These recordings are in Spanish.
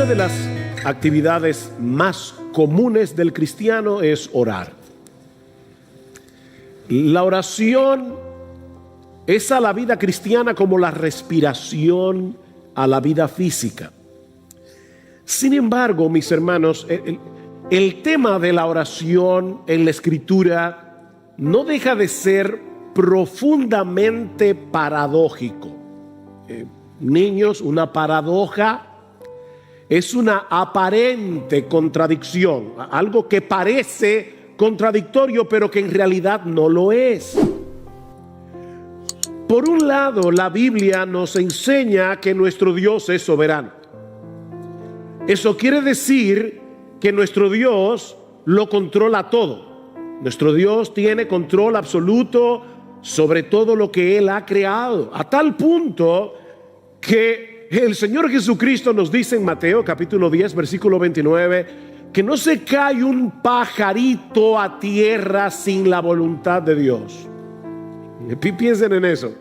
de las actividades más comunes del cristiano es orar. La oración es a la vida cristiana como la respiración a la vida física. Sin embargo, mis hermanos, el tema de la oración en la Escritura no deja de ser profundamente paradójico. Niños, una paradoja es una aparente contradicción, algo que parece contradictorio, pero que en realidad no lo es. Por un lado, la Biblia nos enseña que nuestro Dios es soberano. Eso quiere decir que nuestro Dios lo controla todo. Nuestro Dios tiene control absoluto sobre todo lo que Él ha creado, a tal punto que el Señor Jesucristo nos dice en Mateo capítulo 10 versículo 29 que no se cae un pajarito a tierra sin la voluntad de Dios. Piensen en eso.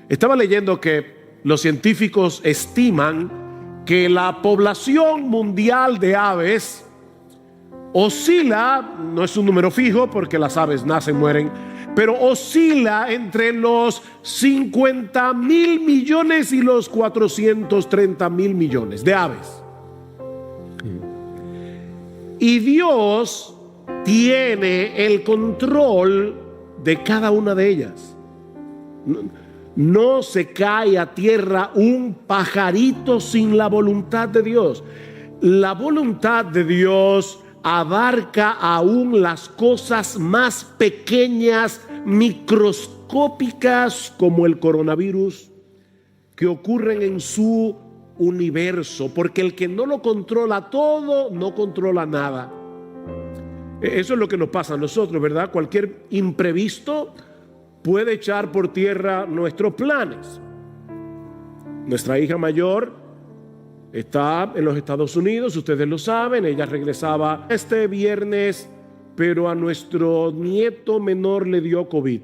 Estaba leyendo que los científicos estiman que la población mundial de aves oscila, no es un número fijo porque las aves nacen, mueren, pero oscila entre los 50,000 millones y los 430,000 millones de aves. Y Dios tiene el control de cada una de ellas. No se cae a tierra un pajarito sin la voluntad de Dios. La voluntad de Dios abarca aún las cosas más pequeñas, microscópicas, como el coronavirus, que ocurren en su universo, porque el que no lo controla todo, no controla nada. Eso es lo que nos pasa a nosotros, ¿verdad? Cualquier imprevisto puede echar por tierra nuestros planes. Nuestra hija mayor está en los Estados Unidos, ustedes lo saben, ella regresaba este viernes, pero a nuestro nieto menor le dio COVID.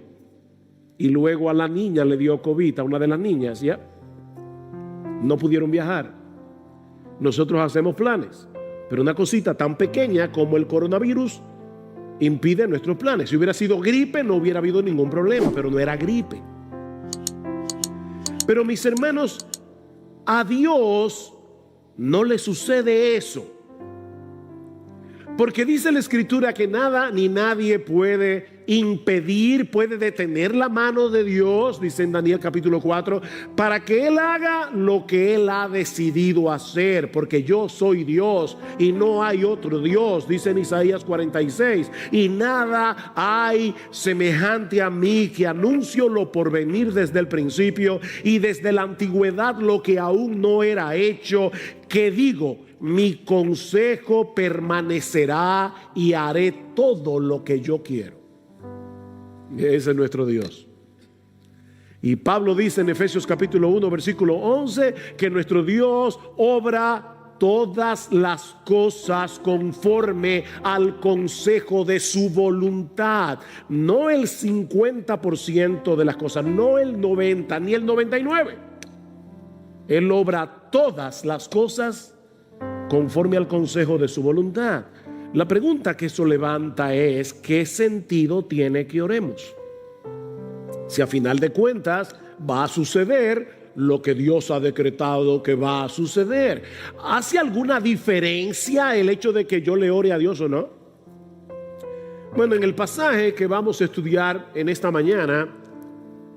Y luego a la niña le dio COVID, a una de las niñas, ¿ya? No pudieron viajar. Nosotros hacemos planes, pero una cosita tan pequeña como el coronavirus impide nuestros planes. Si hubiera sido gripe no hubiera habido ningún problema, pero no era gripe. Pero mis hermanos, a Dios no le sucede eso, porque dice la Escritura que nada ni nadie puede impedir, puede detener la mano de Dios, dice en Daniel capítulo 4, para que Él haga lo que Él ha decidido hacer, porque yo soy Dios y no hay otro Dios, dice en Isaías 46, y nada hay semejante a mí, que anuncio lo por venir desde el principio y desde la antigüedad lo que aún no era hecho, que digo, mi consejo permanecerá y haré todo lo que yo quiero. Ese es nuestro Dios. Y Pablo dice en Efesios capítulo 1 versículo 11 que nuestro Dios obra todas las cosas conforme al consejo de su voluntad. No el 50% de las cosas, no el 90 ni el 99. Él obra todas las cosas conforme al consejo de su voluntad. La pregunta que eso levanta es: ¿qué sentido tiene que oremos? Si a final de cuentas va a suceder lo que Dios ha decretado que va a suceder. ¿Hace alguna diferencia el hecho de que yo le ore a Dios o no? Bueno, en el pasaje que vamos a estudiar en esta mañana,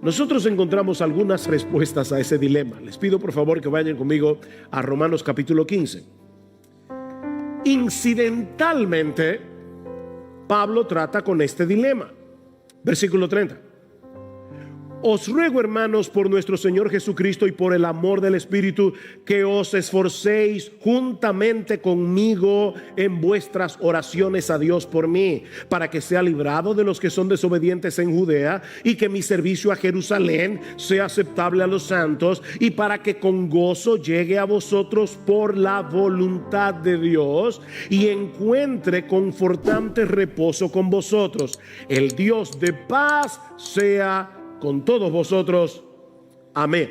nosotros encontramos algunas respuestas a ese dilema. Les pido por favor que vayan conmigo a Romanos capítulo 15. Incidentalmente, Pablo trata con este dilema. Versículo 30. Os ruego, hermanos, por nuestro Señor Jesucristo y por el amor del Espíritu, que os esforcéis juntamente conmigo en vuestras oraciones a Dios por mí, para que sea librado de los que son desobedientes en Judea, y que mi servicio a Jerusalén sea aceptable a los santos, y para que con gozo llegue a vosotros por la voluntad de Dios, y encuentre confortante reposo con vosotros. El Dios de paz sea con todos vosotros. Amén.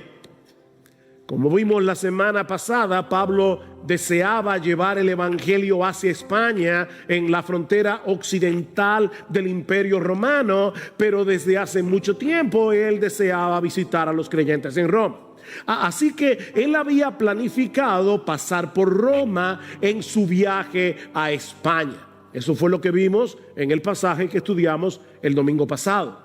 Como vimos la semana pasada, Pablo deseaba llevar el evangelio hacia España, en la frontera occidental del Imperio Romano, pero desde hace mucho tiempo él deseaba visitar a los creyentes en Roma. Así que él había planificado pasar por Roma en su viaje a España. Eso fue lo que vimos en el pasaje que estudiamos el domingo pasado.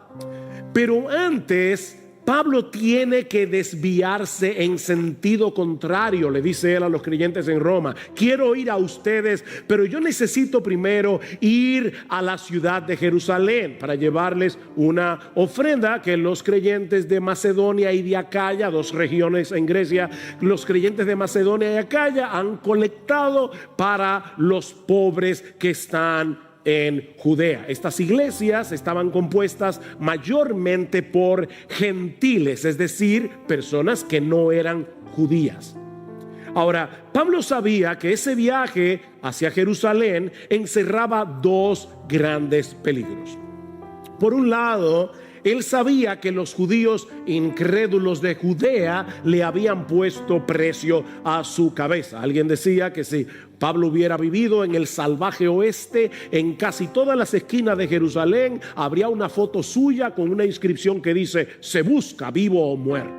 Pero antes, Pablo tiene que desviarse en sentido contrario, le dice él a los creyentes en Roma. Quiero ir a ustedes, pero yo necesito primero ir a la ciudad de Jerusalén para llevarles una ofrenda que los creyentes de Macedonia y de Acaya, dos regiones en Grecia, los creyentes de Macedonia y Acaya han colectado para los pobres que están en Judea. Estas iglesias estaban compuestas mayormente por gentiles, es decir, personas que no eran judías. Ahora, Pablo sabía que ese viaje hacia Jerusalén encerraba dos grandes peligros. Por un lado, él sabía que los judíos incrédulos de Judea le habían puesto precio a su cabeza. Alguien decía que si Pablo hubiera vivido en el salvaje oeste, en casi todas las esquinas de Jerusalén habría una foto suya con una inscripción que dice: se busca vivo o muerto.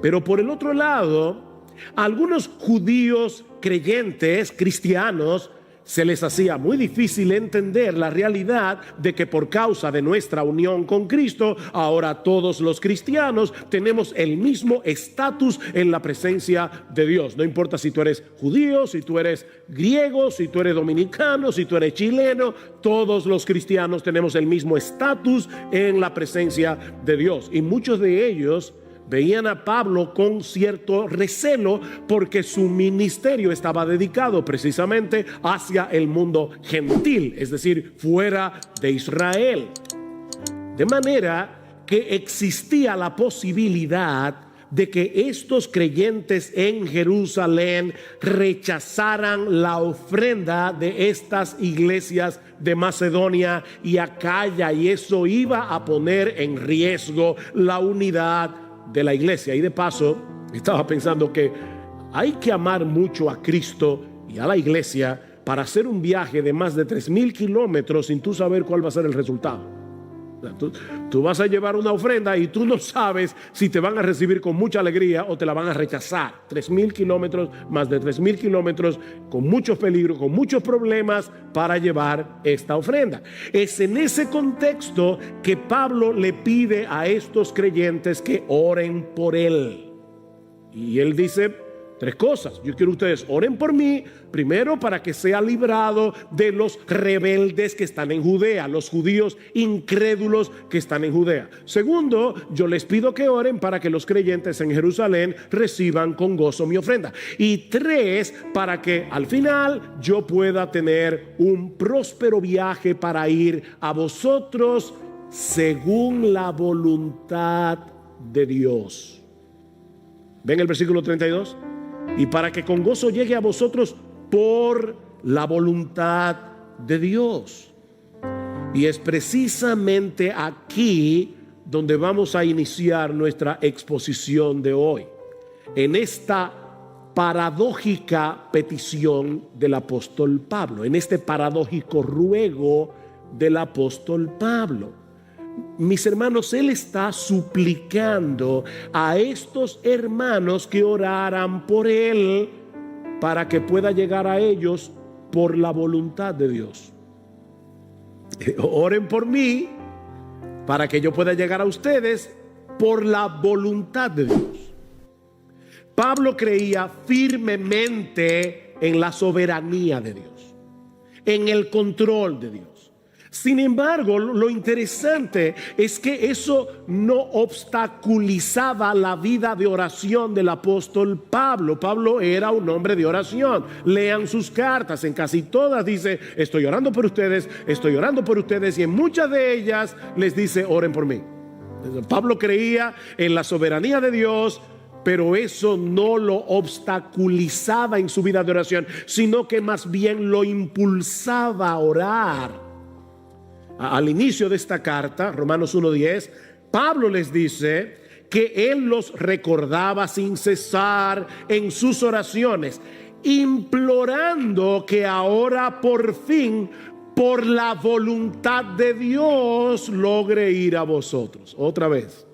Pero por el otro lado, a algunos judíos creyentes, cristianos, se les hacía muy difícil entender la realidad de que por causa de nuestra unión con Cristo, ahora todos los cristianos tenemos el mismo estatus en la presencia de Dios. No importa si tú eres judío, si tú eres griego, si tú eres dominicano, si tú eres chileno, todos los cristianos tenemos el mismo estatus en la presencia de Dios. Y muchos de ellos veían a Pablo con cierto recelo porque su ministerio estaba dedicado precisamente hacia el mundo gentil, es decir, fuera de Israel. De manera que existía la posibilidad de que estos creyentes en Jerusalén rechazaran la ofrenda de estas iglesias de Macedonia y Acaya, y eso iba a poner en riesgo la unidad de la iglesia. Y de paso estaba pensando que hay que amar mucho a Cristo y a la iglesia para hacer un viaje de más de 3,000 kilómetros sin tú saber cuál va a ser el resultado. Tú vas a llevar una ofrenda y tú no sabes si te van a recibir con mucha alegría o te la van a rechazar. 3,000 kilómetros, más de 3,000 kilómetros, con muchos peligros, con muchos problemas para llevar esta ofrenda. Es en ese contexto que Pablo le pide a estos creyentes que oren por él. Y él dice 3 cosas. Yo quiero que ustedes oren por mí, primero para que sea librado de los rebeldes que están en Judea, los judíos incrédulos que están en Judea. Segundo, yo les pido que oren para que los creyentes en Jerusalén reciban con gozo mi ofrenda. Y 3, para que al final yo pueda tener un próspero viaje para ir a vosotros según la voluntad de Dios. ¿Ven el versículo 32? Y para que con gozo llegue a vosotros por la voluntad de Dios. Y es precisamente aquí donde vamos a iniciar nuestra exposición de hoy, en esta paradójica petición del apóstol Pablo, en este paradójico ruego del apóstol Pablo. Mis hermanos, él está suplicando a estos hermanos que oraran por él para que pueda llegar a ellos por la voluntad de Dios. Oren por mí para que yo pueda llegar a ustedes por la voluntad de Dios. Pablo creía firmemente en la soberanía de Dios, en el control de Dios. Sin embargo, lo interesante es que eso no obstaculizaba la vida de oración del apóstol Pablo. Pablo era un hombre de oración. Lean sus cartas, en casi todas dice: estoy orando por ustedes, estoy orando por ustedes, y en muchas de ellas les dice: oren por mí. Pablo creía en la soberanía de Dios, pero eso no lo obstaculizaba en su vida de oración, sino que más bien lo impulsaba a orar. Al inicio de esta carta, Romanos 1:10, Pablo les dice que Él los recordaba sin cesar en sus oraciones, implorando que ahora por fin, por la voluntad de Dios, logre ir a vosotros. Otra vez,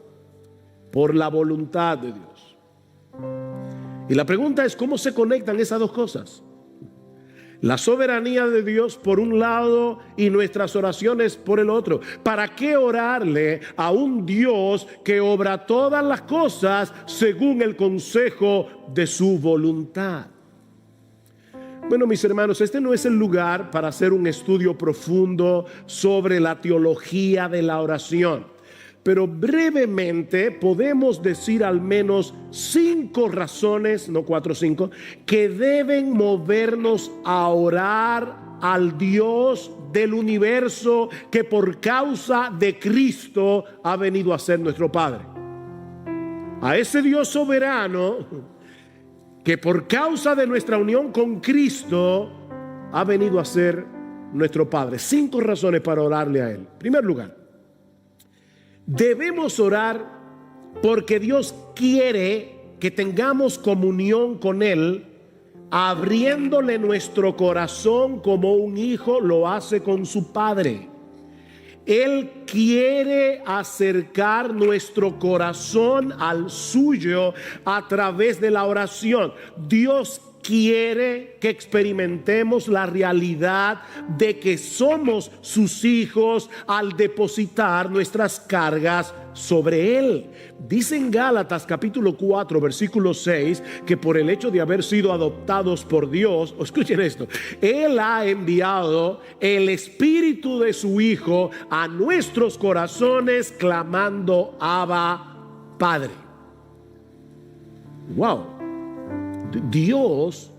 por la voluntad de Dios. Y la pregunta es, ¿cómo se conectan esas dos cosas? La soberanía de Dios por un lado y nuestras oraciones por el otro. ¿Para qué orarle a un Dios que obra todas las cosas según el consejo de su voluntad? Bueno, mis hermanos, este no es el lugar para hacer un estudio profundo sobre la teología de la oración. Pero brevemente podemos decir al menos 5 razones, no 4 o 5, que deben movernos a orar al Dios del universo que por causa de Cristo ha venido a ser nuestro Padre. A ese Dios soberano que por causa de nuestra unión con Cristo ha venido a ser nuestro Padre. 5 razones para orarle a Él. En primer lugar, debemos orar porque Dios quiere que tengamos comunión con Él, abriéndole nuestro corazón como un hijo lo hace con su padre. Él quiere acercar nuestro corazón al suyo a través de la oración. Dios quiere que experimentemos la realidad de que somos sus hijos al depositar nuestras cargas sobre Él. Dice en Gálatas capítulo 4 versículo 6 que por el hecho de haber sido adoptados por Dios, escuchen esto, Él ha enviado el Espíritu de su Hijo a nuestros corazones clamando Abba, Padre. Wow. Dios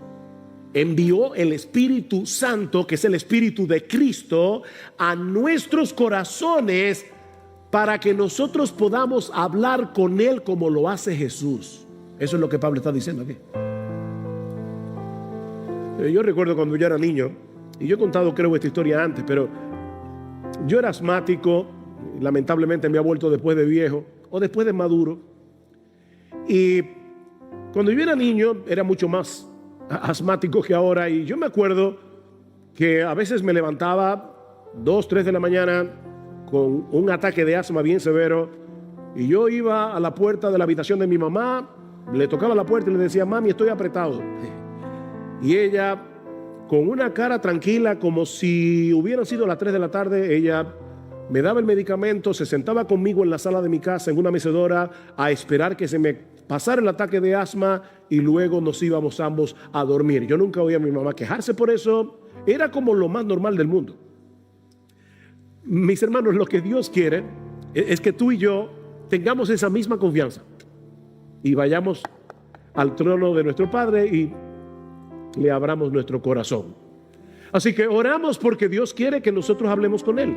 envió el Espíritu Santo, que es el Espíritu de Cristo, a nuestros corazones para que nosotros podamos hablar con Él como lo hace Jesús. Eso es lo que Pablo está diciendo aquí. Yo recuerdo cuando yo era niño, y yo he contado creo esta historia antes, pero yo era asmático, lamentablemente me ha vuelto después de viejo o después de maduro. Y cuando yo era niño era mucho más asmático que ahora, y yo me acuerdo que a veces me levantaba 2, 3 de la mañana con un ataque de asma bien severo, y yo iba a la puerta de la habitación de mi mamá, le tocaba la puerta y le decía: mami, estoy apretado. Y ella, con una cara tranquila, como si hubieran sido las 3 de la tarde, ella me daba el medicamento, se sentaba conmigo en la sala de mi casa en una mecedora a esperar que se me pasara el ataque de asma, y luego nos íbamos ambos a dormir. Yo nunca oía a mi mamá quejarse por eso. Era como lo más normal del mundo. Mis hermanos, lo que Dios quiere es que tú y yo tengamos esa misma confianza y vayamos al trono de nuestro Padre y le abramos nuestro corazón. Así que oramos porque Dios quiere que nosotros hablemos con Él.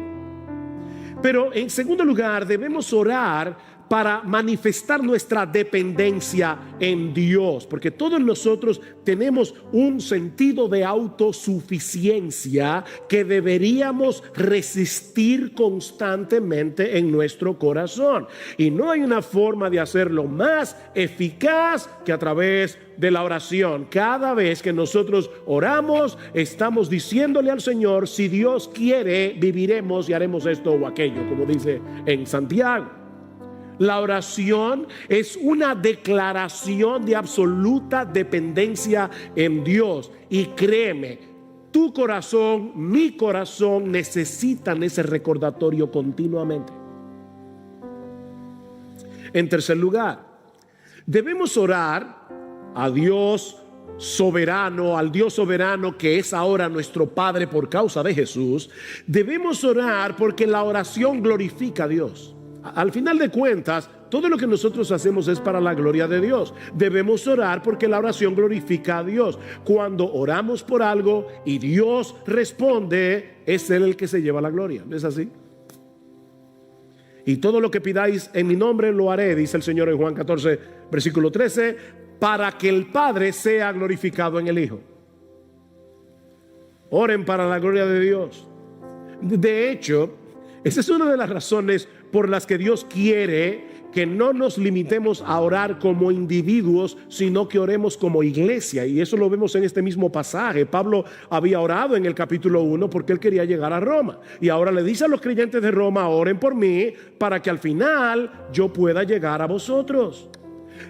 Pero en segundo lugar, debemos orar para manifestar nuestra dependencia en Dios, porque todos nosotros tenemos un sentido de autosuficiencia que deberíamos resistir constantemente en nuestro corazón, y no hay una forma de hacerlo más eficaz que a través de la oración. Cada vez que nosotros oramos, estamos diciéndole al Señor: si Dios quiere, viviremos y haremos esto o aquello, como dice en Santiago. La oración es una declaración de absoluta dependencia en Dios. Y créeme, tu corazón, mi corazón necesitan ese recordatorio continuamente. En tercer lugar, debemos orar a Dios soberano, al Dios soberano que es ahora nuestro Padre por causa de Jesús. Debemos orar porque la oración glorifica a Dios. Al final de cuentas, todo lo que nosotros hacemos es para la gloria de Dios. Debemos orar porque la oración glorifica a Dios. Cuando oramos por algo y Dios responde, es Él el que se lleva la gloria. ¿No es así? Y todo lo que pidáis en mi nombre lo haré, dice el Señor en Juan 14, versículo 13, para que el Padre sea glorificado en el Hijo. Oren para la gloria de Dios. De hecho, esa es una de las razones por las que Dios quiere que no nos limitemos a orar como individuos, sino que oremos como iglesia. Y eso lo vemos en este mismo pasaje. Pablo había orado en el capítulo 1 porque él quería llegar a Roma. Y ahora le dice a los creyentes de Roma: oren por mí para que al final yo pueda llegar a vosotros.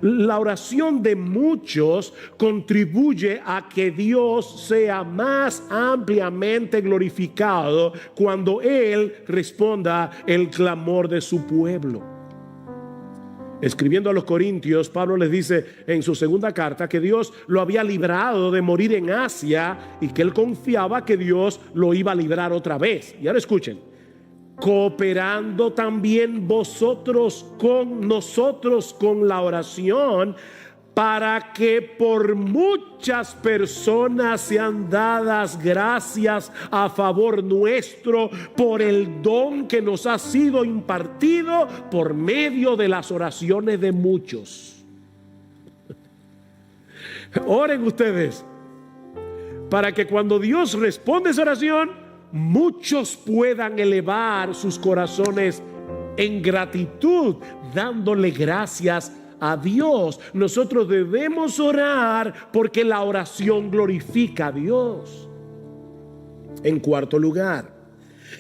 La oración de muchos contribuye a que Dios sea más ampliamente glorificado cuando Él responda el clamor de su pueblo. Escribiendo a los Corintios, Pablo les dice en su segunda carta que Dios lo había librado de morir en Asia y que él confiaba que Dios lo iba a librar otra vez. Y ahora escuchen: cooperando también vosotros con nosotros con la oración, para que por muchas personas sean dadas gracias a favor nuestro por el don que nos ha sido impartido por medio de las oraciones de muchos. Oren ustedes para que cuando Dios responde esa oración, muchos puedan elevar sus corazones en gratitud, dándole gracias a Dios. Nosotros debemos orar porque la oración glorifica a Dios. En cuarto lugar,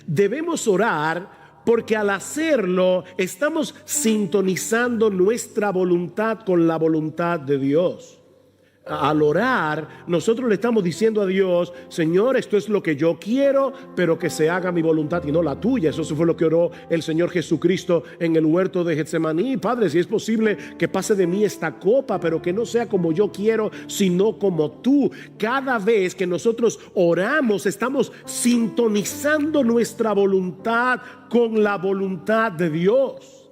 debemos orar porque al hacerlo estamos sintonizando nuestra voluntad con la voluntad de Dios. Al orar, nosotros le estamos diciendo a Dios: Señor, esto es lo que yo quiero, pero que se haga mi voluntad y no la tuya. Eso fue lo que oró el Señor Jesucristo en el huerto de Getsemaní. Padre, si es posible que pase de mí esta copa, pero que no sea como yo quiero, sino como tú. Cada vez que nosotros oramos, estamos sintonizando nuestra voluntad con la voluntad de Dios.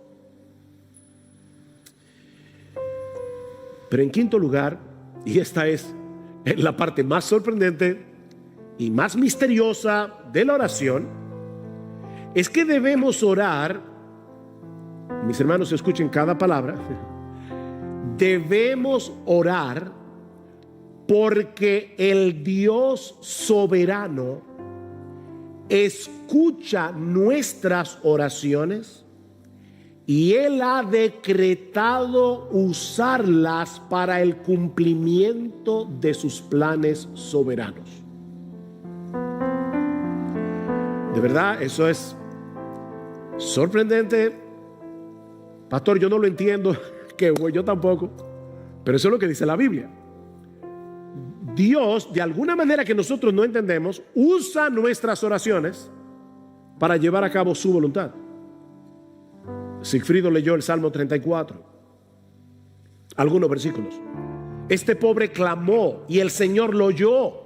Pero en quinto lugar, y esta es la parte más sorprendente y más misteriosa de la oración, es que debemos orar. Mis hermanos, escuchen cada palabra. Debemos orar porque el Dios soberano escucha nuestras oraciones y Él ha decretado usarlas para el cumplimiento de sus planes soberanos. De verdad, eso es sorprendente. Pastor, yo no lo entiendo, que yo tampoco, pero eso es lo que dice la Biblia. Dios, de alguna manera que nosotros no entendemos, usa nuestras oraciones para llevar a cabo su voluntad. Sigfrido leyó el Salmo 34, algunos versículos. Este pobre clamó y el Señor lo oyó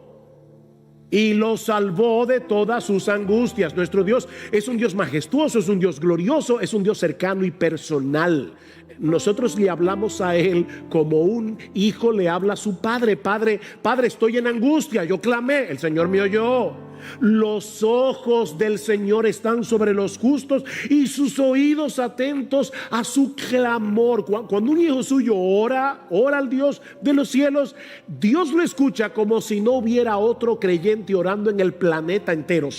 y lo salvó de todas sus angustias. Nuestro Dios es un Dios majestuoso, es un Dios glorioso, es un Dios cercano y personal. Nosotros le hablamos a Él como un hijo le habla a su padre. Padre, estoy en angustia, yo clamé, el Señor me oyó. Los ojos del Señor están sobre los justos y sus oídos atentos a su clamor. Cuando un hijo suyo ora al Dios de los cielos, Dios lo escucha como si no hubiera otro creyente orando en el planeta entero.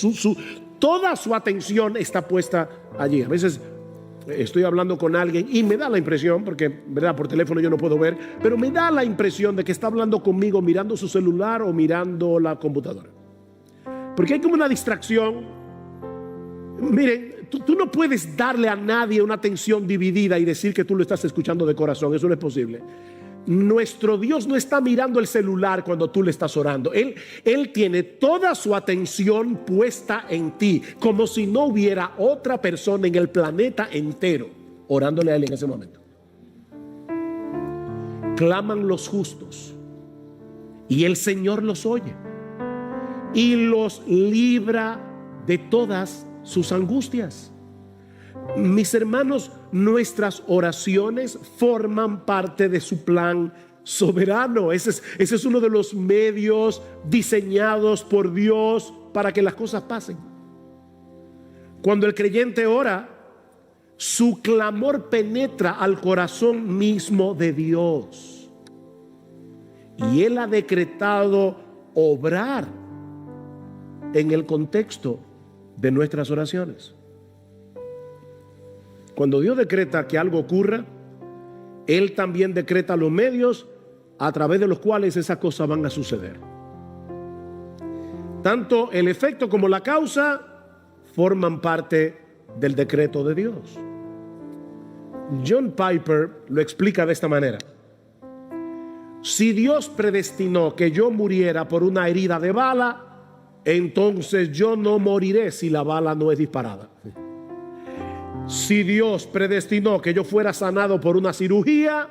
Toda su atención está puesta allí. A veces estoy hablando con alguien y me da la impresión, porque verdad, por teléfono yo no puedo ver, pero me da la impresión de que está hablando conmigo mirando su celular o mirando la computadora, porque hay como una distracción. Miren, tú no puedes darle a nadie una atención dividida y decir que tú lo estás escuchando de corazón. Eso no es posible. Nuestro Dios no está mirando el celular cuando tú le estás orando. Él tiene toda su atención puesta en ti, como si no hubiera otra persona en el planeta entero orándole a Él en ese momento. Claman los justos y el Señor los oye y los libra de todas sus angustias. Mis hermanos, nuestras oraciones forman parte de su plan soberano. Ese es uno de los medios diseñados por Dios para que las cosas pasen. Cuando el creyente ora, su clamor penetra al corazón mismo de Dios, y Él ha decretado obrar en el contexto de nuestras oraciones. Cuando Dios decreta que algo ocurra, Él también decreta los medios a través de los cuales esas cosas van a suceder. Tanto el efecto como la causa forman parte del decreto de Dios. John Piper lo explica de esta manera: si Dios predestinó que yo muriera por una herida de bala, entonces yo no moriré si la bala no es disparada. Si Dios predestinó que yo fuera sanado por una cirugía,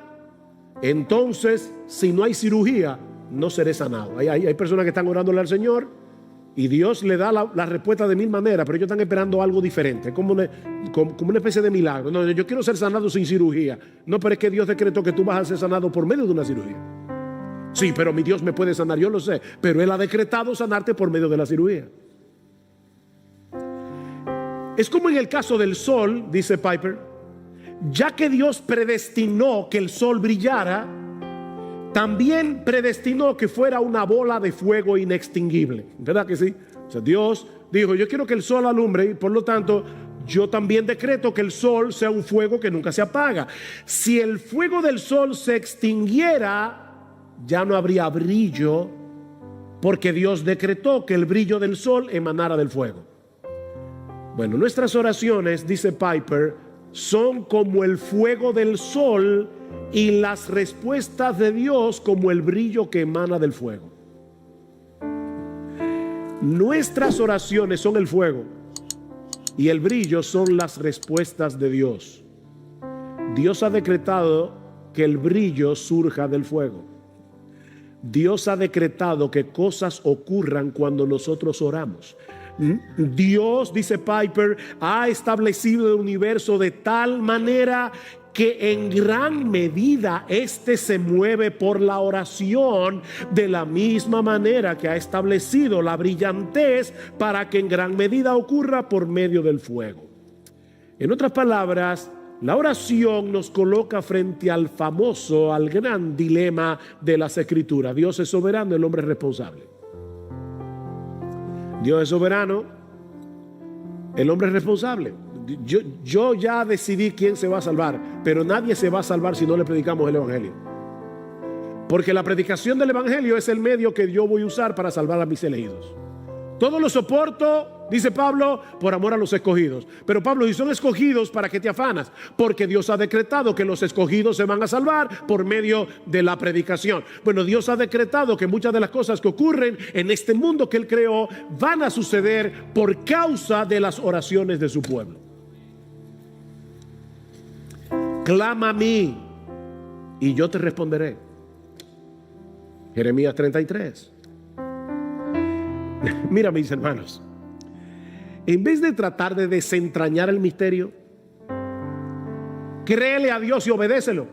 entonces si no hay cirugía, no seré sanado. Hay personas que están orándole al Señor y Dios le da la respuesta de mil maneras, pero ellos están esperando algo diferente, como una especie de milagro. No, yo quiero ser sanado sin cirugía. No, pero es que Dios decretó que tú vas a ser sanado por medio de una cirugía. Sí, pero mi Dios me puede sanar, yo lo sé, pero Él ha decretado sanarte por medio de la cirugía. Es como en el caso del sol, dice Piper, ya que Dios predestinó que el sol brillara, también predestinó que fuera una bola de fuego inextinguible. ¿Verdad que sí? O sea, Dios dijo, yo quiero que el sol alumbre y por lo tanto yo también decreto que el sol sea un fuego que nunca se apaga. Si el fuego del sol se extinguiera, ya no habría brillo, porque Dios decretó que el brillo del sol emanara del fuego. Bueno, nuestras oraciones, dice Piper, son como el fuego del sol y las respuestas de Dios como el brillo que emana del fuego. Nuestras oraciones son el fuego y el brillo son las respuestas de Dios. Dios ha decretado que el brillo surja del fuego. Dios ha decretado que cosas ocurran cuando nosotros oramos. Dios, dice Piper, ha establecido el universo de tal manera que en gran medida este se mueve por la oración, de la misma manera que ha establecido la brillantez para que en gran medida ocurra por medio del fuego. En otras palabras, la oración nos coloca frente al gran dilema de las Escrituras. Dios es soberano, el hombre es responsable. Dios es soberano, el hombre es responsable. Yo ya decidí quién se va a salvar, pero nadie se va a salvar si no le predicamos el Evangelio. Porque la predicación del Evangelio es el medio que yo voy a usar para salvar a mis elegidos. Todo lo soporto, dice Pablo, por amor a los escogidos. Pero Pablo, si son escogidos, ¿para qué te afanas? Porque Dios ha decretado que los escogidos se van a salvar por medio de la predicación. Bueno, Dios ha decretado que muchas de las cosas que ocurren en este mundo que Él creó van a suceder por causa de las oraciones de su pueblo. Clama a mí y yo te responderé. Jeremías 33. Mira, mis hermanos, en vez de tratar de desentrañar el misterio, créele a Dios y obedécelo.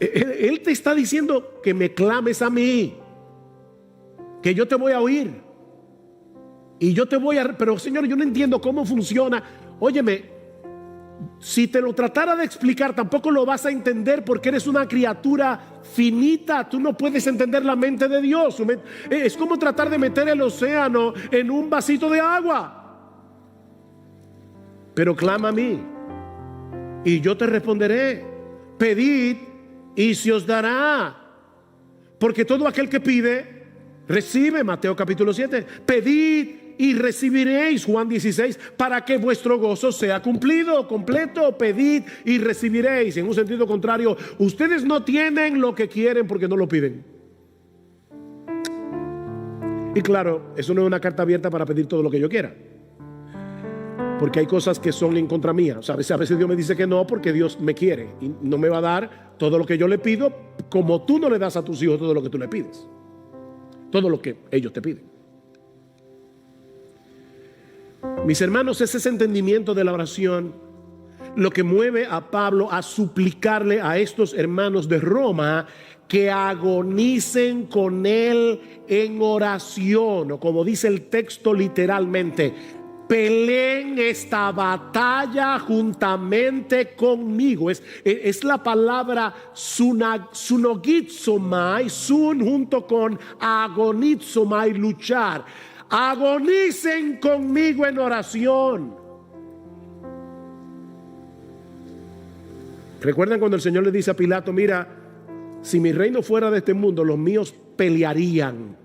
Él te está diciendo que me clames a mí, que yo te voy a oír y yo te voy a... Pero Señor, yo no entiendo cómo funciona. Óyeme, si te lo tratara de explicar, tampoco lo vas a entender, porque eres una criatura finita. Tú no puedes entender la mente de Dios. Es como tratar de meter el océano en un vasito de agua. Pero clama a mí y yo te responderé. Pedid y se os dará, porque todo aquel que pide recibe. Mateo capítulo 7. Pedid y recibiréis, Juan 16, para que vuestro gozo sea cumplido, completo. Pedid y recibiréis. En un sentido contrario, ustedes no tienen lo que quieren porque no lo piden. Y claro, eso no es una carta abierta para pedir todo lo que yo quiera, porque hay cosas que son en contra mía. O sea, a veces Dios me dice que no porque Dios me quiere y no me va a dar todo lo que yo le pido, como tú no le das a tus hijos todo lo que tú le pides, todo lo que ellos te piden. Mis hermanos, es ese entendimiento de la oración lo que mueve a Pablo a suplicarle a estos hermanos de Roma que agonicen con él en oración, o como dice el texto literalmente, peleen esta batalla juntamente conmigo. Es la palabra sunogizomai, sun junto con ¿Recuerdan cuando el Señor le dice a Pilato, mira, si mi reino fuera de este mundo, los míos pelearían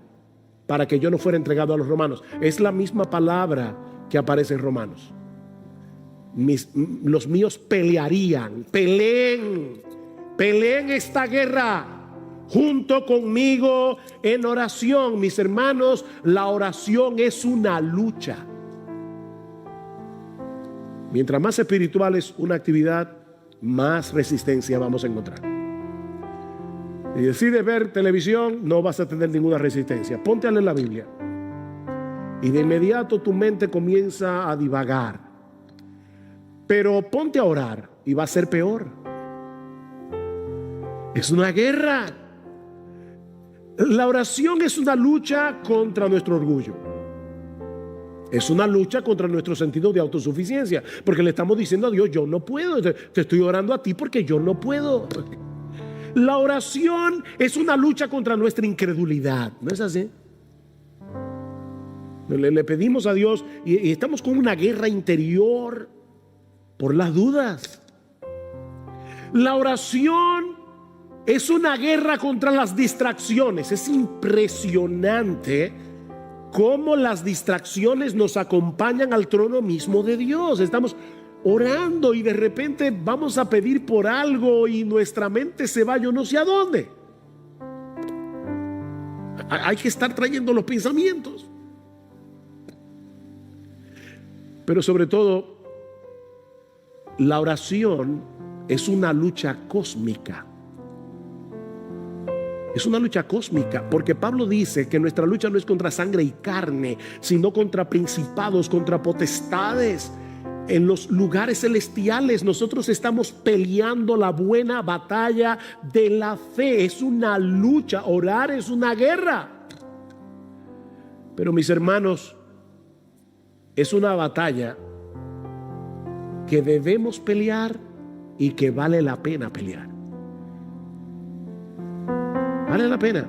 para que yo no fuera entregado a los romanos? Es la misma palabra que aparece en Romanos. Los míos pelearían, peleen esta guerra junto conmigo en oración. Mis hermanos, la oración es una lucha. Mientras más espiritual es una actividad, más resistencia vamos a encontrar. Si decides ver televisión, no vas a tener ninguna resistencia. Ponte a leer la Biblia y de inmediato tu mente comienza a divagar. Pero ponte a orar y va a ser peor. Es una guerra. La oración es una lucha contra nuestro orgullo. Es una lucha contra nuestro sentido de autosuficiencia, porque le estamos diciendo a Dios, yo no puedo, te estoy orando a ti porque yo no puedo. La oración es una lucha contra nuestra incredulidad, ¿no es así? Le pedimos a Dios y estamos con una guerra interior por las dudas. La oración es una guerra contra las distracciones. Es impresionante cómo las distracciones nos acompañan al trono mismo de Dios. Estamos orando y de repente vamos a pedir por algo y nuestra mente se va yo no sé a dónde. Hay que estar trayendo los pensamientos. Pero sobre todo, la oración es una lucha cósmica. Es una lucha cósmica, porque Pablo dice que nuestra lucha no es contra sangre y carne, sino contra principados, contra potestades. En los lugares celestiales nosotros estamos peleando la buena batalla de la fe. Es una lucha, orar es una guerra. Pero mis hermanos, es una batalla que debemos pelear y que vale la pena pelear. Vale la pena.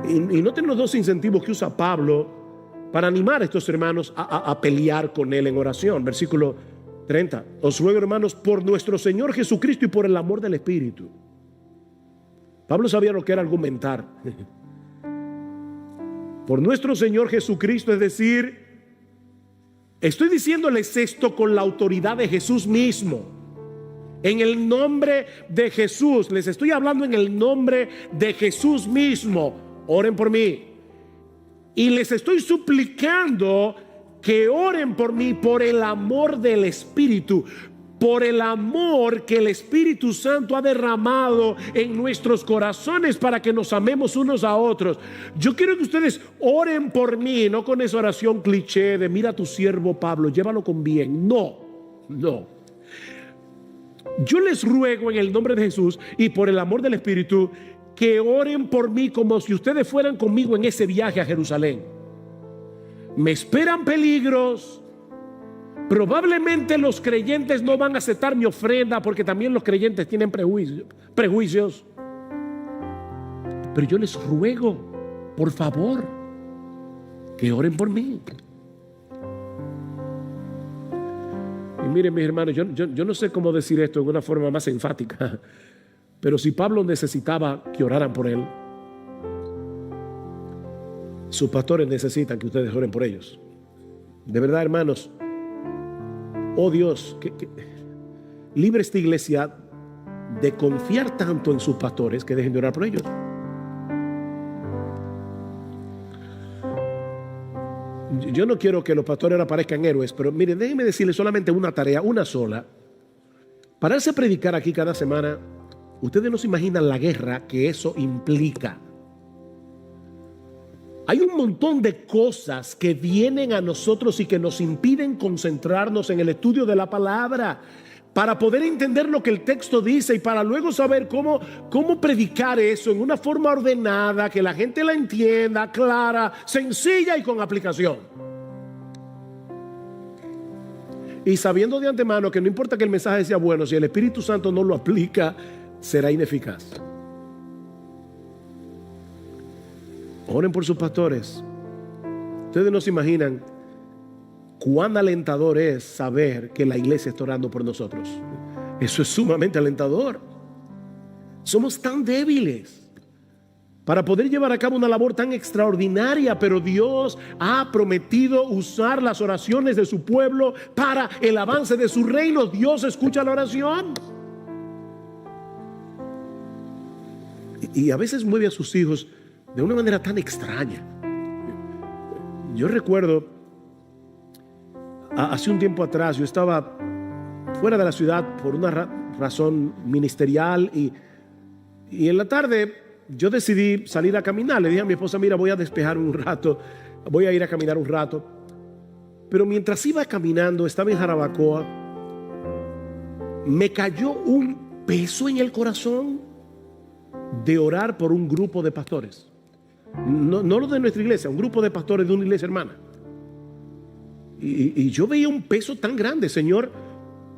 Y noten los dos incentivos que usa Pablo para animar a estos hermanos a pelear con él en oración. Versículo 30. Os ruego, hermanos, por nuestro Señor Jesucristo y por el amor del Espíritu. Pablo sabía lo que era argumentar. Por nuestro Señor Jesucristo, es decir, estoy diciéndoles esto con la autoridad de Jesús mismo. En el nombre de Jesús, les estoy hablando en el nombre de Jesús mismo. Oren por mí. Y les estoy suplicando que oren por mí por el amor del Espíritu, por el amor que el Espíritu Santo ha derramado en nuestros corazones para que nos amemos unos a otros. Yo quiero que ustedes oren por mí, no con esa oración cliché de mira a tu siervo Pablo, llévalo con bien. No. Yo les ruego en el nombre de Jesús y por el amor del Espíritu que oren por mí como si ustedes fueran conmigo en ese viaje a Jerusalén. Me esperan peligros. Probablemente los creyentes no van a aceptar mi ofrenda porque también los creyentes tienen prejuicios. Pero yo les ruego, por favor, que oren por mí. Y miren, mis hermanos, yo no sé cómo decir esto de una forma más enfática, pero si Pablo necesitaba que oraran por él, sus pastores necesitan que ustedes oren por ellos. De verdad, hermanos, oh Dios, que libre esta iglesia de confiar tanto en sus pastores que dejen de orar por ellos. Yo no quiero que los pastores ahora parezcan héroes, pero miren, déjenme decirles solamente una tarea, una sola. Pararse a predicar aquí cada semana, ustedes no se imaginan la guerra que eso implica. Hay un montón de cosas que vienen a nosotros y que nos impiden concentrarnos en el estudio de la palabra para poder entender lo que el texto dice y para luego saber cómo predicar eso en una forma ordenada, que la gente la entienda, clara, sencilla y con aplicación. Y sabiendo de antemano que no importa que el mensaje sea bueno, si el Espíritu Santo no lo aplica, será ineficaz. Oren por sus pastores. Ustedes no se imaginan cuán alentador es saber que la iglesia está orando por nosotros. Eso es sumamente alentador. Somos tan débiles para poder llevar a cabo una labor tan extraordinaria, pero Dios ha prometido usar las oraciones de su pueblo para el avance de su reino. Dios escucha la oración. Y a veces mueve a sus hijos de una manera tan extraña. Yo recuerdo, hace un tiempo atrás, yo estaba fuera de la ciudad por una razón ministerial y en la tarde yo decidí salir a caminar. Le dije a mi esposa, mira, voy a despejar un rato, voy a ir a caminar un rato. Pero mientras iba caminando, estaba en Jarabacoa, me cayó un peso en el corazón de orar por un grupo de pastores. No lo de nuestra iglesia, un grupo de pastores de una iglesia hermana. Y yo veía un peso tan grande. Señor,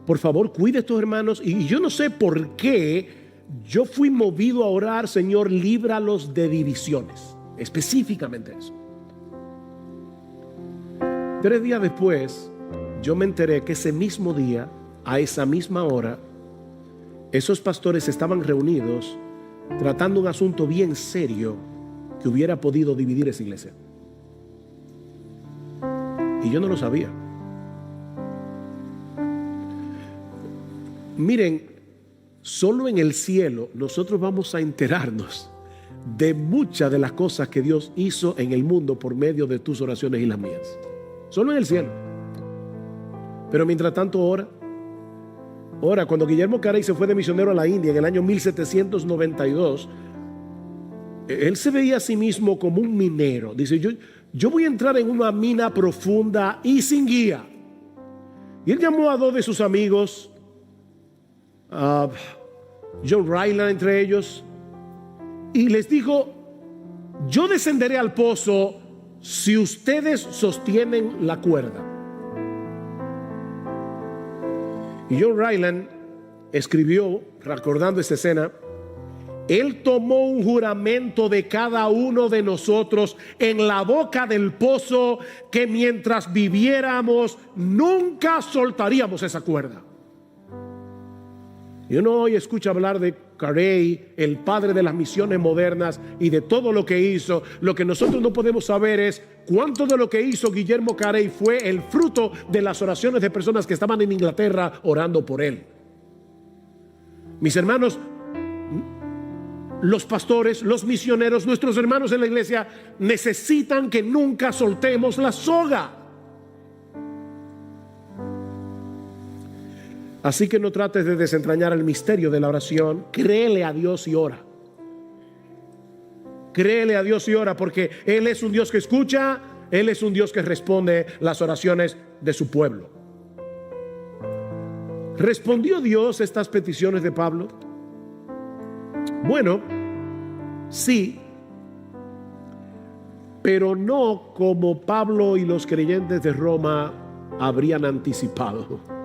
por favor, cuide a estos hermanos. Y yo no sé por qué yo fui movido a orar, Señor, líbralos de divisiones. Específicamente eso. 3 días después, yo me enteré que ese mismo día, a esa misma hora, esos pastores estaban reunidos tratando un asunto bien serio que hubiera podido dividir esa iglesia. Y yo no lo sabía. Miren, solo en el cielo nosotros vamos a enterarnos de muchas de las cosas que Dios hizo en el mundo por medio de tus oraciones y las mías. Solo en el cielo. Pero mientras tanto ora. Cuando Guillermo Carey se fue de misionero a la India en el año 1792, él se veía a sí mismo como un minero. Dice, yo voy a entrar en una mina profunda y sin guía. Y él llamó a 2 de sus amigos, John Ryland entre ellos, y les dijo, yo descenderé al pozo si ustedes sostienen la cuerda. Y John Ryland escribió, recordando esta escena, él tomó un juramento de cada uno de nosotros en la boca del pozo, que mientras viviéramos nunca soltaríamos esa cuerda. Y uno hoy escucha hablar de Carey, el padre de las misiones modernas y de todo lo que hizo. Lo que nosotros no podemos saber es cuánto de lo que hizo Guillermo Carey fue el fruto de las oraciones de personas que estaban en Inglaterra orando por él. Mis hermanos, los pastores, los misioneros, nuestros hermanos en la iglesia necesitan que nunca soltemos la soga. Así que no trates de desentrañar el misterio de la oración. Créele a Dios y ora. Créele a Dios y ora, porque Él es un Dios que escucha, Él es un Dios que responde las oraciones de su pueblo. ¿Respondió Dios estas peticiones de Pablo? Bueno, sí, pero no como Pablo y los creyentes de Roma habrían anticipado.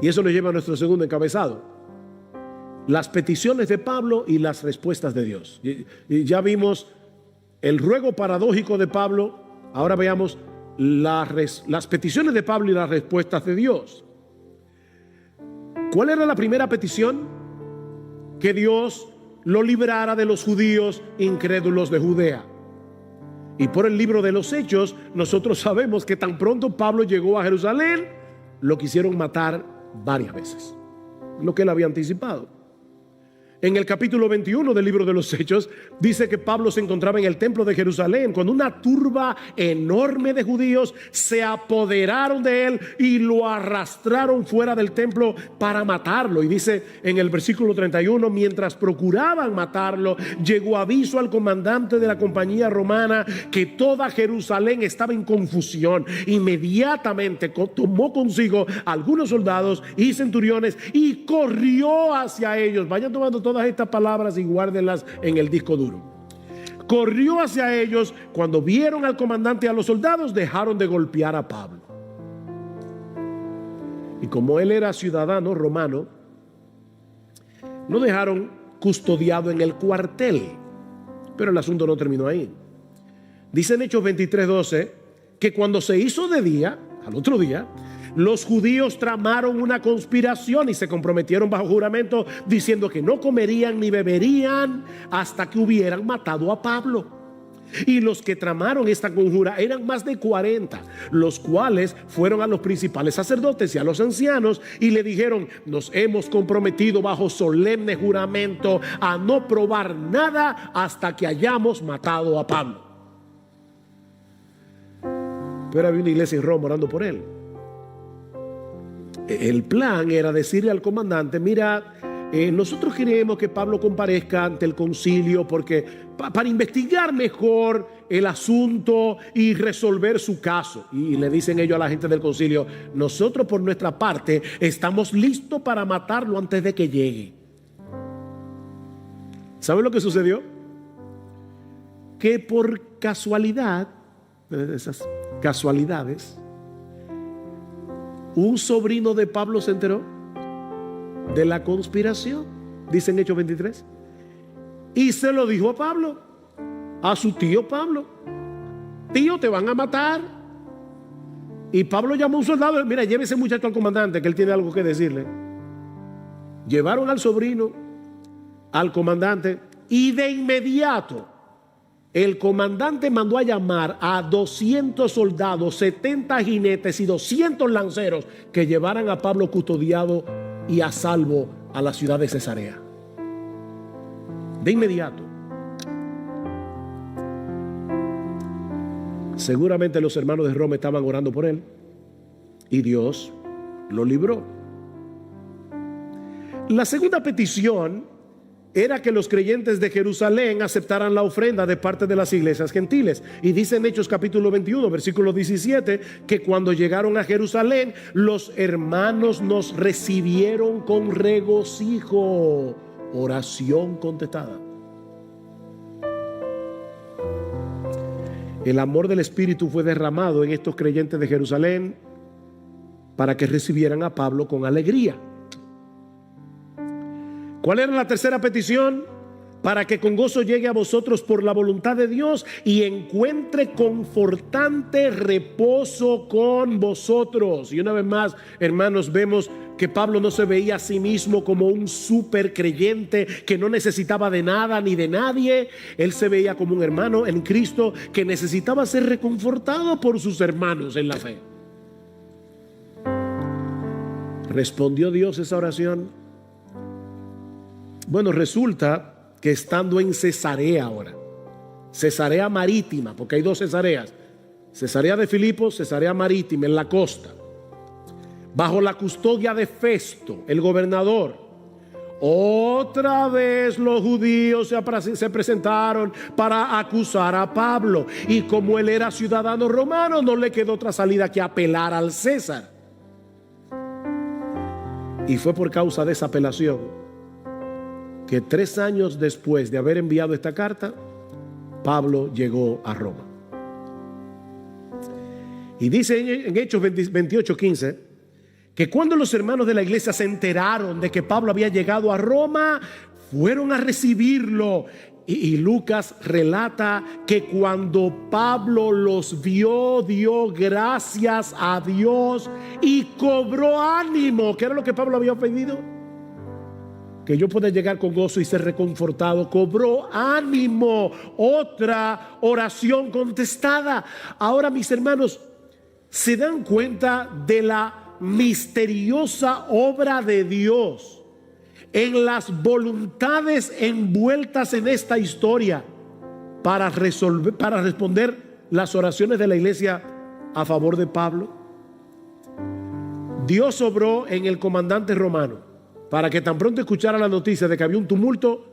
Y eso nos lleva a nuestro segundo encabezado: las peticiones de Pablo y las respuestas de Dios. Y ya vimos el ruego paradójico de Pablo. Ahora veamos las peticiones de Pablo y las respuestas de Dios. ¿Cuál era la primera petición? Que Dios lo librara de los judíos incrédulos de Judea. Y por el libro de los Hechos nosotros sabemos que tan pronto Pablo llegó a Jerusalén, lo quisieron matar varias veces, lo que él había anticipado. En el capítulo 21 del libro de los Hechos dice que Pablo se encontraba en el templo de Jerusalén cuando una turba enorme de judíos se apoderaron de él y lo arrastraron fuera del templo para matarlo. Y dice en el versículo 31, mientras procuraban matarlo, llegó aviso al comandante de la compañía romana que toda Jerusalén estaba en confusión. Inmediatamente tomó consigo algunos soldados y centuriones y corrió hacia ellos. Vayan tomando todas estas palabras y guárdenlas en el disco duro. Corrió hacia ellos. Cuando vieron al comandante y a los soldados, dejaron de golpear a Pablo. Y como él era ciudadano romano, lo dejaron custodiado en el cuartel. Pero el asunto no terminó ahí. Dice en Hechos 23:12 que cuando se hizo de día, al otro día, los judíos tramaron una conspiración y se comprometieron bajo juramento diciendo que no comerían ni beberían hasta que hubieran matado a Pablo. Y los que tramaron esta conjura eran más de 40, los cuales fueron a los principales sacerdotes y a los ancianos y le dijeron: nos hemos comprometido bajo solemne juramento a no probar nada hasta que hayamos matado a Pablo. Pero había una iglesia en Roma orando por él. El plan era decirle al comandante: mira, nosotros queremos que Pablo comparezca ante el concilio porque para investigar mejor el asunto y resolver su caso. Y le dicen ellos a la gente del concilio: nosotros por nuestra parte estamos listos para matarlo antes de que llegue. ¿Saben lo que sucedió? Que por casualidad, esas casualidades, un sobrino de Pablo se enteró de la conspiración, dice en Hechos 23, y se lo dijo a Pablo, a su tío Pablo: tío, te van a matar. Y Pablo llamó a un soldado: mira, lleve ese muchacho al comandante, que él tiene algo que decirle. Llevaron al sobrino al comandante y de inmediato el comandante mandó a llamar a 200 soldados, 70 jinetes y 200 lanceros que llevaran a Pablo custodiado y a salvo a la ciudad de Cesarea. De inmediato. Seguramente los hermanos de Roma estaban orando por él y Dios lo libró. La segunda petición era que los creyentes de Jerusalén aceptaran la ofrenda de parte de las iglesias gentiles. Y dice en Hechos capítulo 21, versículo 17, que cuando llegaron a Jerusalén, los hermanos nos recibieron con regocijo. Oración contestada. El amor del Espíritu fue derramado en estos creyentes de Jerusalén para que recibieran a Pablo con alegría. ¿Cuál era la tercera petición? Para que con gozo llegue a vosotros por la voluntad de Dios y encuentre confortante reposo con vosotros. Y una vez más, hermanos, vemos que Pablo no se veía a sí mismo como un super creyente que no necesitaba de nada ni de nadie. Él se veía como un hermano en Cristo que necesitaba ser reconfortado por sus hermanos en la fe. ¿Respondió Dios esa oración? Bueno, resulta que estando en Cesarea ahora, Cesarea Marítima, porque hay dos Cesareas, Cesarea de Filipos, Cesarea Marítima, en la costa, bajo la custodia de Festo, el gobernador, otra vez los judíos se presentaron para acusar a Pablo. Y como él era ciudadano romano, no le quedó otra salida que apelar al César. Y fue por causa de esa apelación que 3 años después de haber enviado esta carta, Pablo llegó a Roma. Y dice en Hechos 28:15 que cuando los hermanos de la iglesia se enteraron de que Pablo había llegado a Roma, fueron a recibirlo. Y Lucas relata que cuando Pablo los vio, dio gracias a Dios y cobró ánimo. ¿Qué era lo que Pablo había pedido? Que yo pueda llegar con gozo y ser reconfortado. Cobró ánimo. Otra oración contestada. Ahora, mis hermanos, ¿se dan cuenta de la misteriosa obra de Dios en las voluntades envueltas en esta historia para responder las oraciones de la iglesia a favor de Pablo? Dios obró en el comandante romano para que tan pronto escuchara la noticia de que había un tumulto,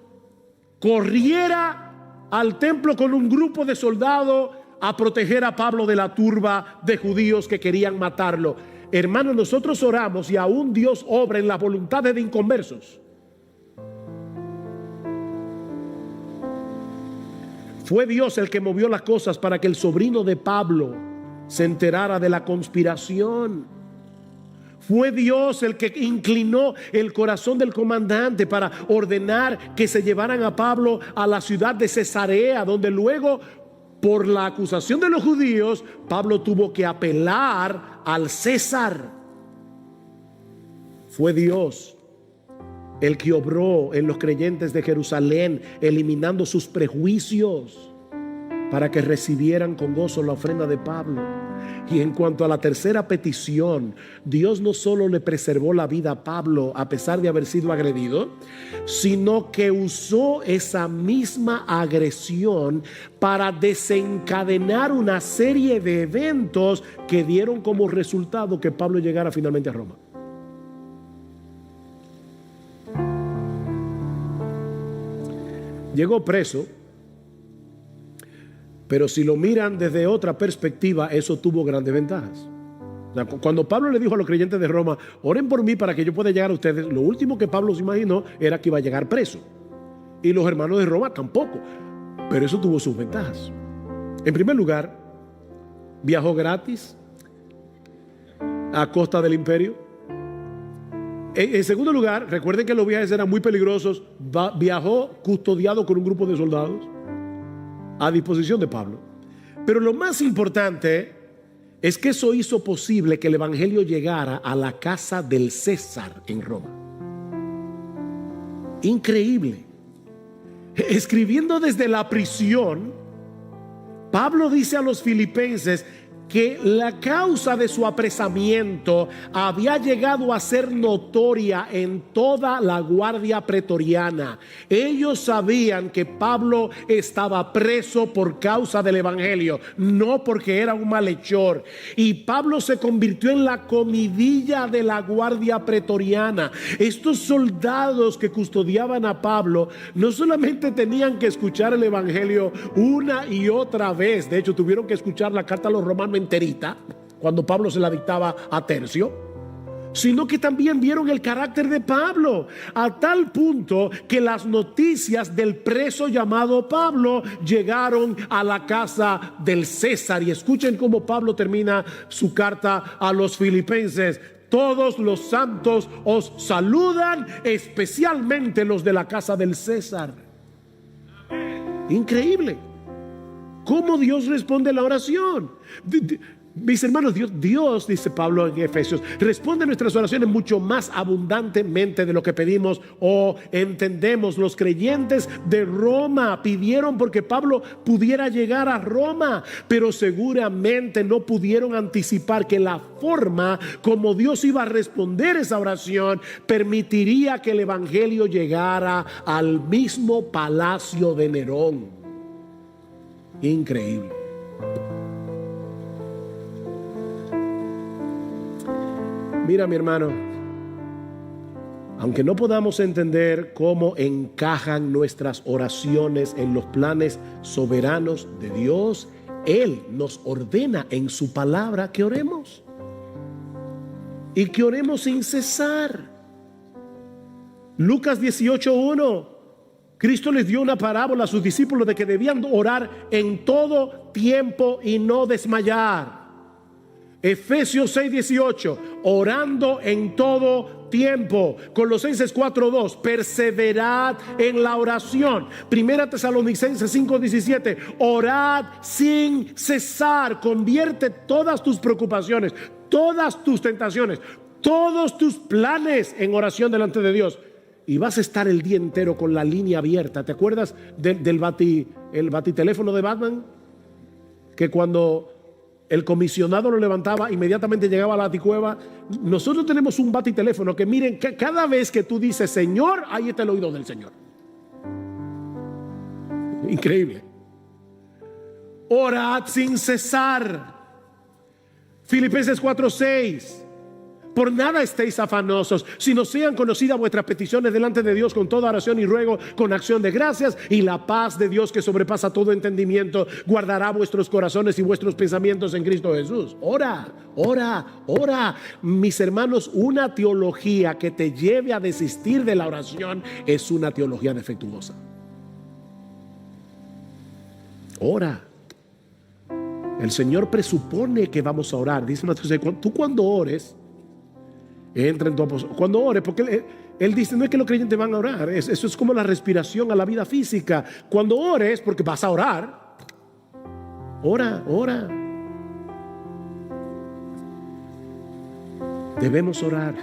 corriera al templo con un grupo de soldados a proteger a Pablo de la turba de judíos que querían matarlo. Hermanos, nosotros oramos y aún Dios obra en las voluntades de inconversos. Fue Dios el que movió las cosas para que el sobrino de Pablo se enterara de la conspiración. Fue Dios el que inclinó el corazón del comandante para ordenar que se llevaran a Pablo a la ciudad de Cesarea, donde luego, por la acusación de los judíos, Pablo tuvo que apelar al César. Fue Dios el que obró en los creyentes de Jerusalén, eliminando sus prejuicios para que recibieran con gozo la ofrenda de Pablo. Y en cuanto a la tercera petición, Dios no solo le preservó la vida a Pablo a pesar de haber sido agredido, sino que usó esa misma agresión para desencadenar una serie de eventos que dieron como resultado que Pablo llegara finalmente a Roma. Llegó preso, pero si lo miran desde otra perspectiva, eso tuvo grandes ventajas. O sea, cuando Pablo le dijo a los creyentes de Roma, oren por mí para que yo pueda llegar a ustedes, lo último que Pablo se imaginó era que iba a llegar preso. Y los hermanos de Roma tampoco. Pero eso tuvo sus ventajas. En primer lugar, viajó gratis a costa del imperio. En segundo lugar, recuerden que los viajes eran muy peligrosos. Viajó custodiado con un grupo de soldados a disposición de Pablo. Pero lo más importante es que eso hizo posible que el evangelio llegara a la casa del César en Roma. Increíble. Escribiendo desde la prisión, Pablo dice a los filipenses que la causa de su apresamiento había llegado a ser notoria en toda la guardia pretoriana. Ellos sabían que Pablo estaba preso por causa del evangelio, no porque era un malhechor. Y Pablo se convirtió en la comidilla de la guardia pretoriana. Estos soldados que custodiaban a Pablo no solamente tenían que escuchar el evangelio una y otra vez, de hecho tuvieron que escuchar la carta a los romanos enterita cuando Pablo se la dictaba a Tercio, sino que también vieron el carácter de Pablo, a tal punto que las noticias del preso llamado Pablo llegaron a la casa del César. Y escuchen cómo Pablo termina su carta a los filipenses: todos los santos os saludan, especialmente los de la casa del César. Increíble cómo Dios responde a la oración. Mis hermanos, Dios, dice Pablo en Efesios, responde a nuestras oraciones mucho más abundantemente de lo que pedimos o entendemos. Los creyentes de Roma pidieron porque Pablo pudiera llegar a Roma, pero seguramente no pudieron anticipar que la forma como Dios iba a responder esa oración permitiría que el evangelio llegara al mismo palacio de Nerón. Increíble. Mira, mi hermano, aunque no podamos entender cómo encajan nuestras oraciones en los planes soberanos de Dios, Él nos ordena en su palabra que oremos y que oremos sin cesar. Lucas 18:1, Cristo les dio una parábola a sus discípulos de que debían orar en todo tiempo y no desmayar. Efesios 6:18, orando en todo tiempo. Colosenses 4:2, perseverad en la oración. Primera Tesalonicenses 5:17, orad sin cesar. Convierte todas tus preocupaciones, todas tus tentaciones, todos tus planes en oración delante de Dios. Y vas a estar el día entero con la línea abierta. ¿Te acuerdas del batiteléfono de Batman? Que cuando el comisionado lo levantaba, inmediatamente llegaba a la baticueva. Nosotros tenemos un batiteléfono que, miren, que cada vez que tú dices Señor, ahí está el oído del Señor. Increíble. Orad sin cesar. Filipenses 4:6. Por nada estéis afanosos, sino sean conocidas vuestras peticiones delante de Dios con toda oración y ruego, con acción de gracias, y la paz de Dios que sobrepasa todo entendimiento guardará vuestros corazones y vuestros pensamientos en Cristo Jesús. Ora, ora, ora. Mis hermanos, una teología que te lleve a desistir de la oración es una teología defectuosa. Ora. El Señor presupone que vamos a orar. Dice tú cuando ores, entra en tu aposento. Cuando ores, porque él dice, no es que los creyentes van a orar, eso es como la respiración a la vida física. Cuando ores, porque vas a orar, ora, ora. Debemos orar.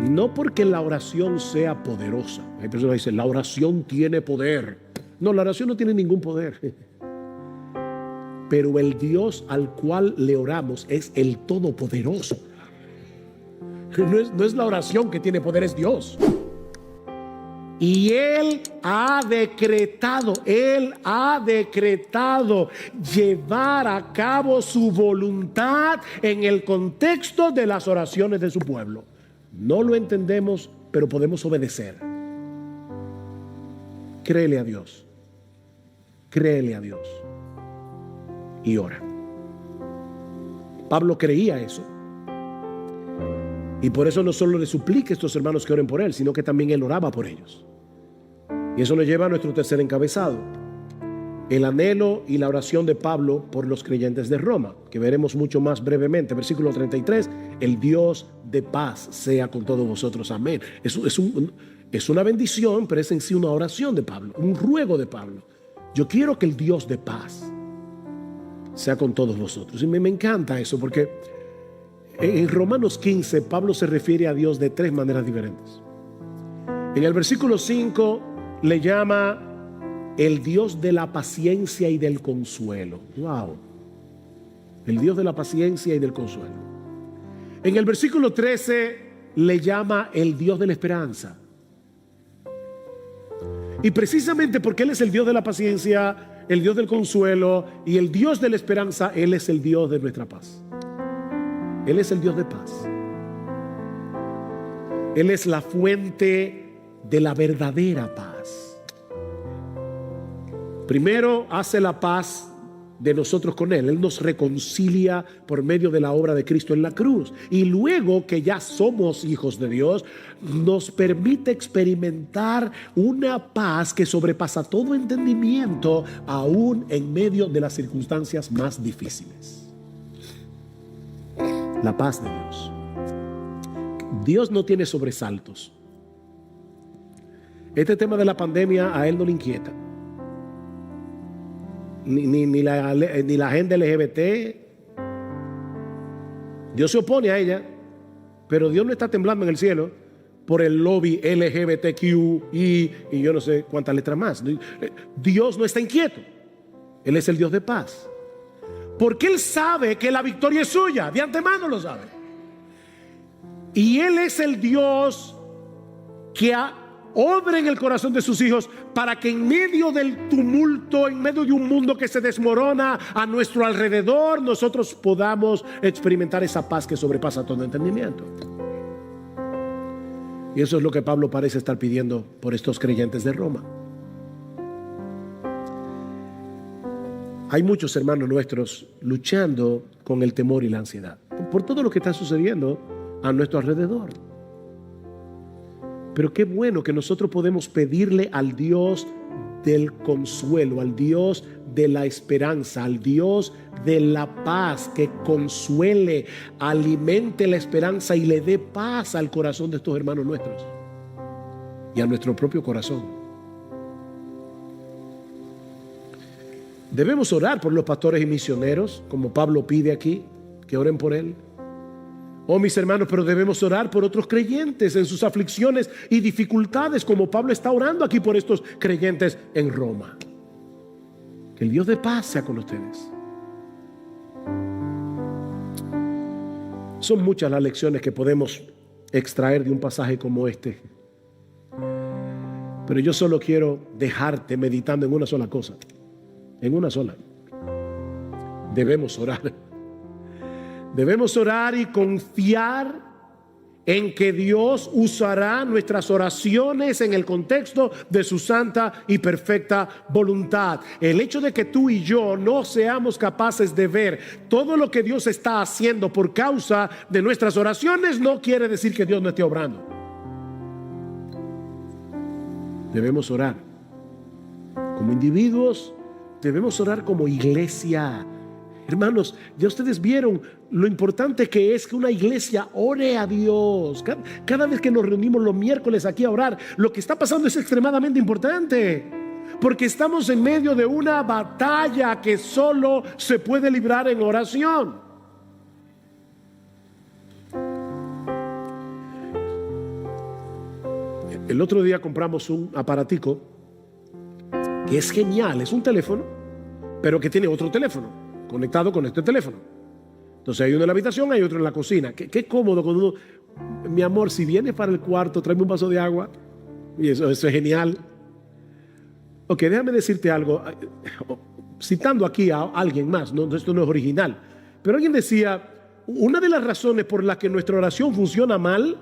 No porque la oración sea poderosa. Hay personas que dicen, la oración tiene poder. No, la oración no tiene ningún poder. Pero el Dios al cual le oramos es el Todopoderoso. No es la oración que tiene poder, es Dios. Y Él ha decretado llevar a cabo su voluntad en el contexto de las oraciones de su pueblo. No lo entendemos, pero podemos obedecer. Créele a Dios. Créele a Dios. Y ora. Pablo creía eso. Y por eso no solo le suplica a estos hermanos que oren por él, sino que también él oraba por ellos. Y eso nos lleva a nuestro tercer encabezado: el anhelo y la oración de Pablo por los creyentes de Roma, que veremos mucho más brevemente. Versículo 33: el Dios de paz sea con todos vosotros. Amén. Es una bendición, pero es en sí una oración de Pablo, un ruego de Pablo. Yo quiero que el Dios de paz sea con todos vosotros. Y me encanta eso, porque en Romanos 15 Pablo se refiere a Dios de tres maneras diferentes. En el versículo 5 le llama el Dios de la paciencia y del consuelo. Wow. El Dios de la paciencia y del consuelo. En el versículo 13 le llama el Dios de la esperanza. Y precisamente porque Él es el Dios de la paciencia, el Dios del consuelo y el Dios de la esperanza, Él es el Dios de nuestra paz. Él es el Dios de paz. Él es la fuente de la verdadera paz. Primero hace la paz de nosotros con Él. Él nos reconcilia por medio de la obra de Cristo en la cruz. Y luego que ya somos hijos de Dios, nos permite experimentar una paz que sobrepasa todo entendimiento, aún en medio de las circunstancias más difíciles. La paz de Dios. Dios no tiene sobresaltos. Este tema de la pandemia a Él no le inquieta. Ni la agenda LGBT. Dios se opone a ella, pero Dios no está temblando en el cielo por el lobby LGBTQ y yo no sé cuántas letras más. Dios no está inquieto. Él es el Dios de paz. Porque Él sabe que la victoria es suya. De antemano lo sabe. Y Él es el Dios que obra en el corazón de sus hijos para que en medio del tumulto, en medio de un mundo que se desmorona a nuestro alrededor, nosotros podamos experimentar esa paz que sobrepasa todo entendimiento. Y eso es lo que Pablo parece estar pidiendo por estos creyentes de Roma. Hay muchos hermanos nuestros luchando con el temor y la ansiedad por todo lo que está sucediendo a nuestro alrededor. Pero qué bueno que nosotros podemos pedirle al Dios del consuelo, al Dios de la esperanza, al Dios de la paz, que consuele, alimente la esperanza y le dé paz al corazón de estos hermanos nuestros y a nuestro propio corazón. Debemos orar por los pastores y misioneros, como Pablo pide aquí, que oren por él. Oh, mis hermanos, pero debemos orar por otros creyentes en sus aflicciones y dificultades, como Pablo está orando aquí por estos creyentes en Roma. Que el Dios de paz sea con ustedes. Son muchas las lecciones que podemos extraer de un pasaje como este. Pero yo solo quiero dejarte meditando en una sola cosa. En una sola. Debemos orar. Debemos orar y confiar en que Dios usará nuestras oraciones en el contexto de su santa y perfecta voluntad. El hecho de que tú y yo no seamos capaces de ver todo lo que Dios está haciendo por causa de nuestras oraciones no quiere decir que Dios no esté obrando. Debemos orar como individuos, debemos orar como iglesia. Hermanos, ya ustedes vieron lo importante que es que una iglesia ore a Dios. Cada vez que nos reunimos los miércoles aquí a orar, lo que está pasando es extremadamente importante, porque estamos en medio de una batalla que solo se puede librar en oración. El otro día compramos un aparatico que es genial, es un teléfono, pero que tiene otro teléfono conectado con este teléfono. Entonces hay uno en la habitación, hay otro en la cocina. Qué cómodo cuando uno, mi amor, si vienes para el cuarto, tráeme un vaso de agua. Y eso es genial. Ok, déjame decirte algo, citando aquí a alguien más, no, esto no es original, pero alguien decía, una de las razones por las que nuestra oración funciona mal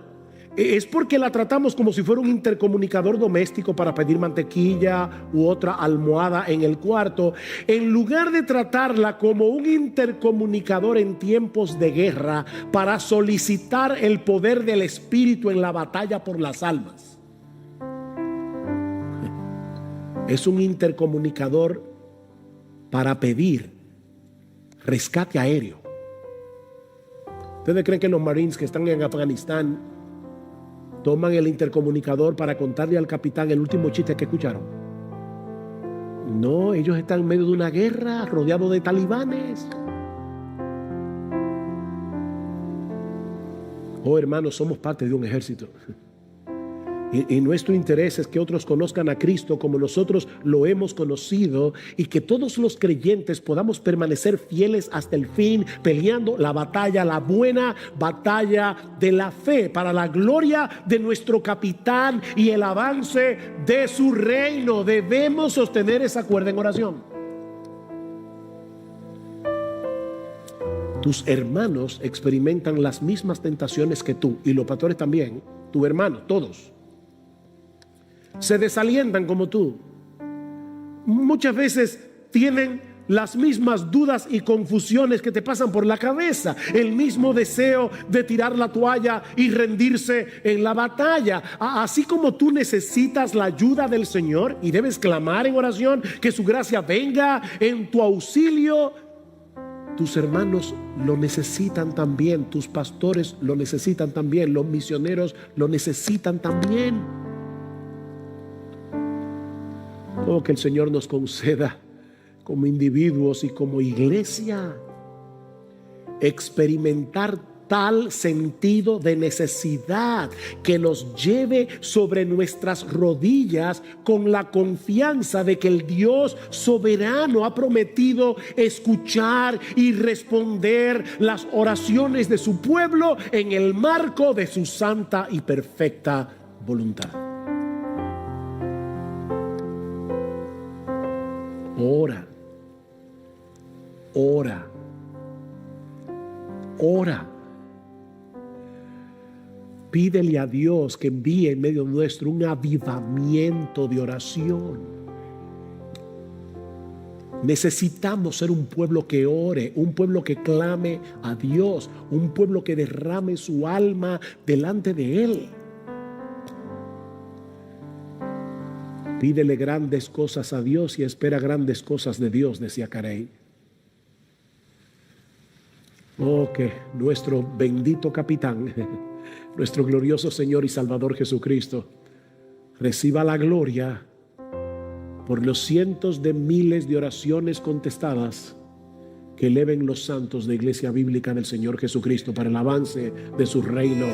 es porque la tratamos como si fuera un intercomunicador doméstico para pedir mantequilla u otra almohada en el cuarto, en lugar de tratarla como un intercomunicador en tiempos de guerra para solicitar el poder del Espíritu en la batalla por las almas. Es un intercomunicador para pedir rescate aéreo. ¿Ustedes creen que los Marines que están en Afganistán toman el intercomunicador para contarle al capitán el último chiste que escucharon? No, ellos están en medio de una guerra, rodeados de talibanes. Oh, hermanos, somos parte de un ejército. Y nuestro interés es que otros conozcan a Cristo como nosotros lo hemos conocido, y que todos los creyentes podamos permanecer fieles hasta el fin, peleando la batalla, la buena batalla de la fe, para la gloria de nuestro capitán y el avance de su reino. Debemos sostener esa cuerda en oración. Tus hermanos experimentan las mismas tentaciones que tú, y los pastores también. Tu hermano, todos se desalientan como tú. Muchas veces tienen las mismas dudas y confusiones que te pasan por la cabeza, el mismo deseo de tirar la toalla y rendirse en la batalla. Así como tú necesitas la ayuda del Señor y debes clamar en oración que su gracia venga en tu auxilio, tus hermanos lo necesitan también, tus pastores lo necesitan también, los misioneros lo necesitan también. Oh, que el Señor nos conceda como individuos y como iglesia experimentar tal sentido de necesidad que nos lleve sobre nuestras rodillas con la confianza de que el Dios soberano ha prometido escuchar y responder las oraciones de su pueblo en el marco de su santa y perfecta voluntad. Ora, ora, ora. Pídele a Dios que envíe en medio nuestro un avivamiento de oración. Necesitamos ser un pueblo que ore, un pueblo que clame a Dios, un pueblo que derrame su alma delante de Él. Pídele grandes cosas a Dios y espera grandes cosas de Dios, decía Carey. Oh, que nuestro bendito capitán, nuestro glorioso Señor y Salvador Jesucristo, reciba la gloria por los cientos de miles de oraciones contestadas que eleven los santos de Iglesia Bíblica del Señor Jesucristo para el avance de su reino.